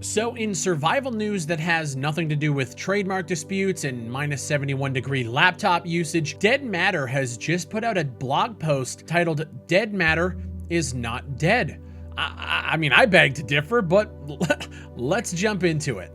So in survival news that has nothing to do with trademark disputes and minus 71 degree laptop usage, Dead Matter has just put out a blog post titled "Dead Matter is Not Dead." I mean, I beg to differ, but let's jump into it.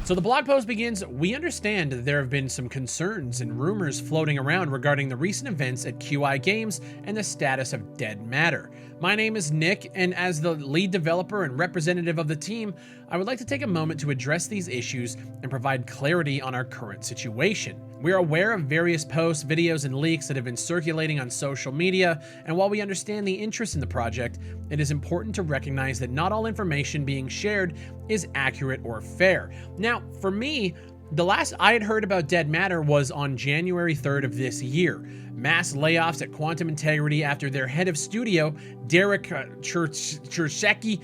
So the blog post begins, "We understand that there have been some concerns and rumors floating around regarding the recent events at QI Games and the status of Dead Matter. My name is Nick, and as the lead developer and representative of the team, I would like to take a moment to address these issues and provide clarity on our current situation. We are aware of various posts, videos, and leaks that have been circulating on social media, and while we understand the interest in the project, it is important to recognize that not all information being shared is accurate or fair." Now, for me, the last I had heard about Dead Matter was on January 3rd of this year. Mass layoffs at Quantum Integrity after their head of studio, Derek Cherskasky,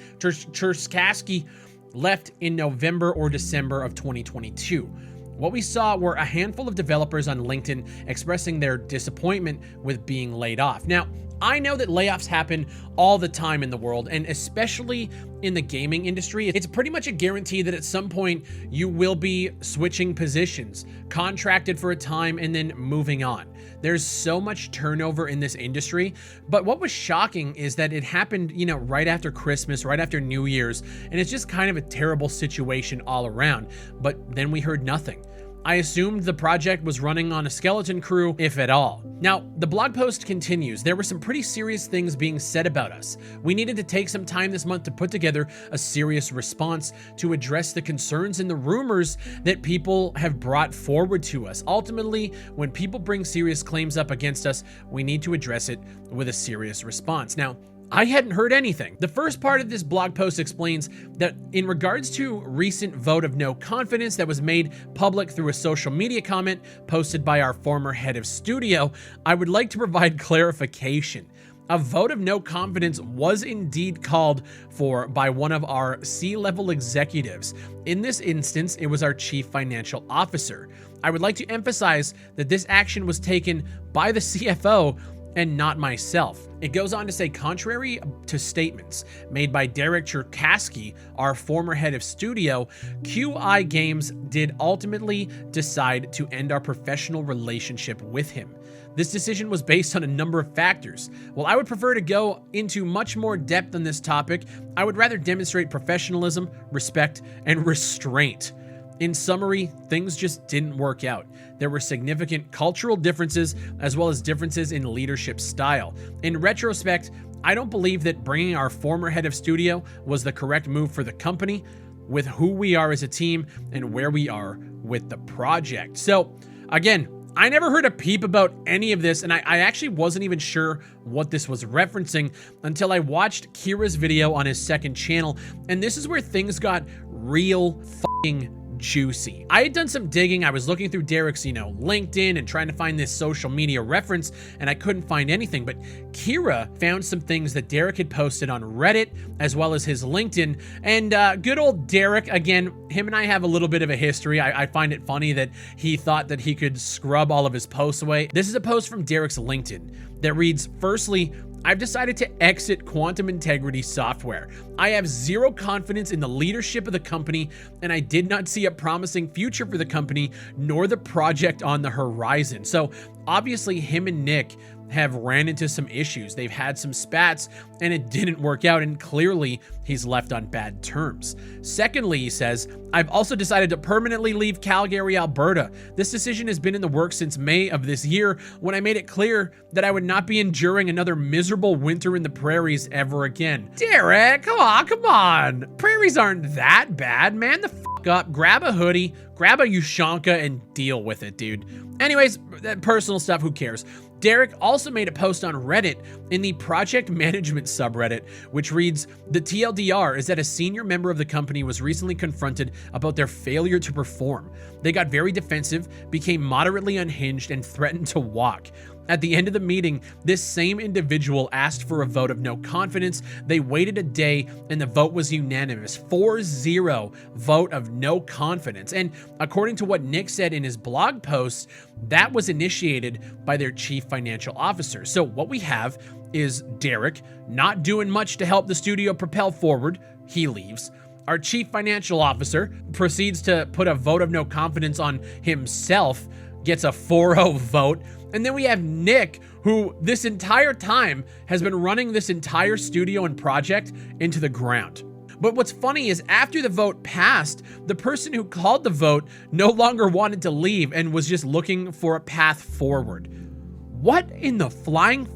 left in November or December of 2022. What we saw were a handful of developers on LinkedIn expressing their disappointment with being laid off. Now, I know that layoffs happen all the time in the world, and especially in the gaming industry. It's pretty much a guarantee that at some point you will be switching positions, contracted for a time, and then moving on. There's so much turnover in this industry, but what was shocking is that it happened, right after Christmas, right after New Year's, and it's just kind of a terrible situation all around. But then we heard nothing. I assumed the project was running on a skeleton crew, if at all. Now, the blog post continues. "There were some pretty serious things being said about us. We needed to take some time this month to put together a serious response to address the concerns and the rumors that people have brought forward to us. Ultimately, when people bring serious claims up against us, we need to address it with a serious response." Now, I hadn't heard anything. The first part of this blog post explains that in regards to recent vote of no confidence that was made public through a social media comment posted by our former head of studio, I would like to provide clarification. A vote of no confidence was indeed called for by one of our C-level executives. In this instance, it was our chief financial officer. I would like to emphasize that this action was taken by the CFO and not myself. It goes on to say, contrary to statements made by Derek Cherkasky, our former head of studio, QI Games did ultimately decide to end our professional relationship with him. This decision was based on a number of factors. While I would prefer to go into much more depth on this topic, I would rather demonstrate professionalism, respect, and restraint. In summary, things just didn't work out. There were significant cultural differences as well as differences in leadership style. In retrospect, I don't believe that bringing our former head of studio was the correct move for the company, with who we are as a team and where we are with the project. So again, I never heard a peep about any of this, and I actually wasn't even sure what this was referencing until I watched Kira's video on his second channel, and this is where things got real fucking juicy. I had done some digging. I was looking through Derek's, LinkedIn and trying to find this social media reference, and I couldn't find anything. But Kira found some things that Derek had posted on Reddit, as well as his LinkedIn. And good old Derek, again, him and I have a little bit of a history. I find it funny that he thought that he could scrub all of his posts away. This is a post from Derek's LinkedIn that reads, "Firstly, I've decided to exit Quantum Integrity Software. I have zero confidence in the leadership of the company, and I did not see a promising future for the company, nor the project on the horizon." So obviously him and Nick have ran into some issues. They've had some spats and it didn't work out, and clearly he's left on bad terms. Secondly, he says, "I've also decided to permanently leave Calgary, Alberta. This decision has been in the works since May of this year, when I made it clear that I would not be enduring another miserable winter in the prairies ever again." Derek, come on. Prairies aren't that bad, man. The fuck up, grab a hoodie, grab a Ushanka, and deal with it, dude. Anyways, that personal stuff, who cares? Derek also made a post on Reddit in the project management subreddit, which reads, "The TLDR is that a senior member of the company was recently confronted about their failure to perform. They got very defensive, became moderately unhinged, and threatened to walk. At the end of the meeting, this same individual asked for a vote of no confidence. They waited a day and the vote was unanimous. 4-0 vote of no confidence. And according to what Nick said in his blog post, that was initiated by their chief financial officer. So what we have is Derek not doing much to help the studio propel forward. He leaves. Our chief financial officer proceeds to put a vote of no confidence on himself, gets a 4-0 vote. And then we have Nick, who this entire time has been running this entire studio and project into the ground. But what's funny is after the vote passed, the person who called the vote no longer wanted to leave and was just looking for a path forward. What in the flying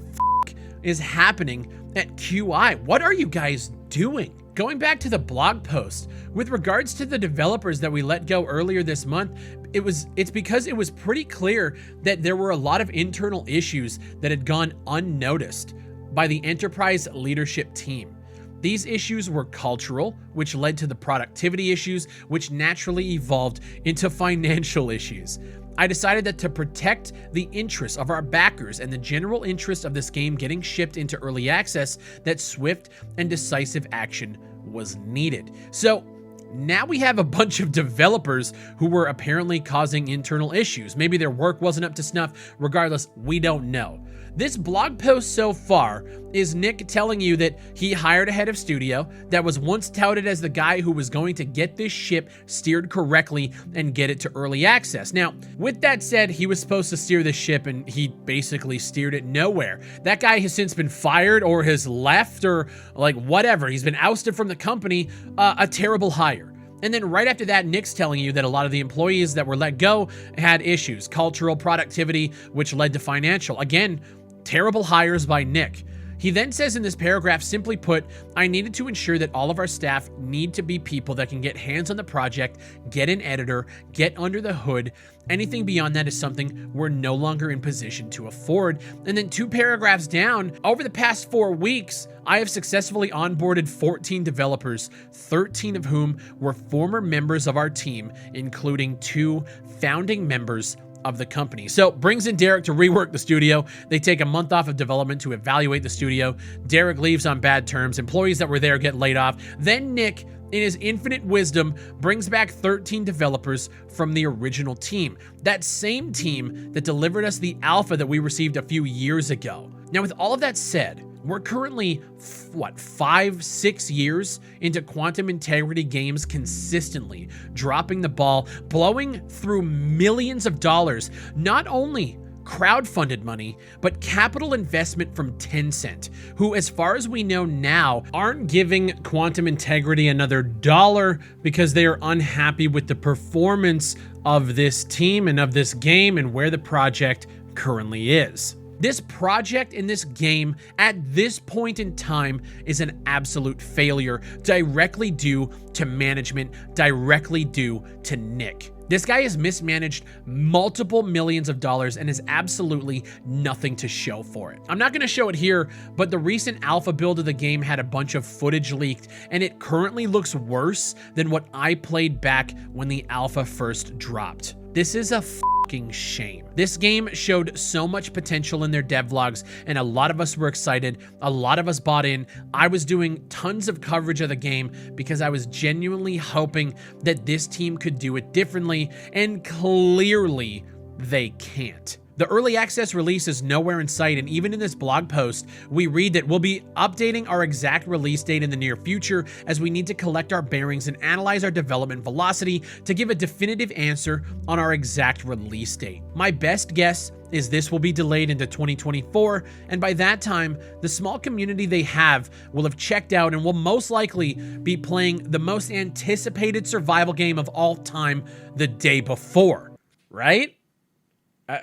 is happening at QI? What are you guys doing? Going back to the blog post, with regards to the developers that we let go earlier this month, it's because it was pretty clear that there were a lot of internal issues that had gone unnoticed by the enterprise leadership team. These issues were cultural, which led to the productivity issues, which naturally evolved into financial issues. I decided that to protect the interests of our backers and the general interest of this game getting shipped into early access, that swift and decisive action was needed. So now we have a bunch of developers who were apparently causing internal issues. Maybe their work wasn't up to snuff. Regardless, we don't know. This blog post so far is Nick telling you that he hired a head of studio that was once touted as the guy who was going to get this ship steered correctly and get it to early access. Now, with that said, he was supposed to steer the ship and he basically steered it nowhere. That guy has since been fired or has left or like whatever. He's been ousted from the company, a terrible hire. And then right after that, Nick's telling you that a lot of the employees that were let go had issues, cultural, productivity, which led to financial. Again, terrible hires by Nick. He then says in this paragraph, simply put, I needed to ensure that all of our staff need to be people that can get hands on the project, get an editor, get under the hood. Anything beyond that is something we're no longer in position to afford. And then 2 paragraphs down, over the past 4 weeks, I have successfully onboarded 14 developers, 13 of whom were former members of our team, including 2 founding members of the company. So brings in Derek to rework the studio. They take a month off of development to evaluate the studio. Derek leaves on bad terms. Employees that were there get laid off. Then Nick, in his infinite wisdom, brings back 13 developers from the original team. That same team that delivered us the alpha that we received a few years ago. Now, with all of that said, we're currently, 5-6 years into quantum integrity games consistently dropping the ball, blowing through millions of dollars, not only crowdfunded money, but capital investment from Tencent, who, as far as we know now, aren't giving quantum integrity another dollar because they are unhappy with the performance of this team and of this game and where the project currently is. This project in this game at this point in time is an absolute failure, directly due to management, directly due to Nick. This guy has mismanaged multiple millions of dollars and has absolutely nothing to show for it. I'm not going to show it here, but the recent alpha build of the game had a bunch of footage leaked, and it currently looks worse than what I played back when the alpha first dropped. This is a fucking shame. This game showed so much potential in their devlogs, and a lot of us were excited. A lot of us bought in. I was doing tons of coverage of the game because I was genuinely hoping that this team could do it differently, and clearly they can't. The early access release is nowhere in sight, and even in this blog post, we read that we'll be updating our exact release date in the near future as we need to collect our bearings and analyze our development velocity to give a definitive answer on our exact release date. My best guess is this will be delayed into 2024, and by that time, the small community they have will have checked out and will most likely be playing the most anticipated survival game of all time the day before, right?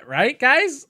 Right, guys?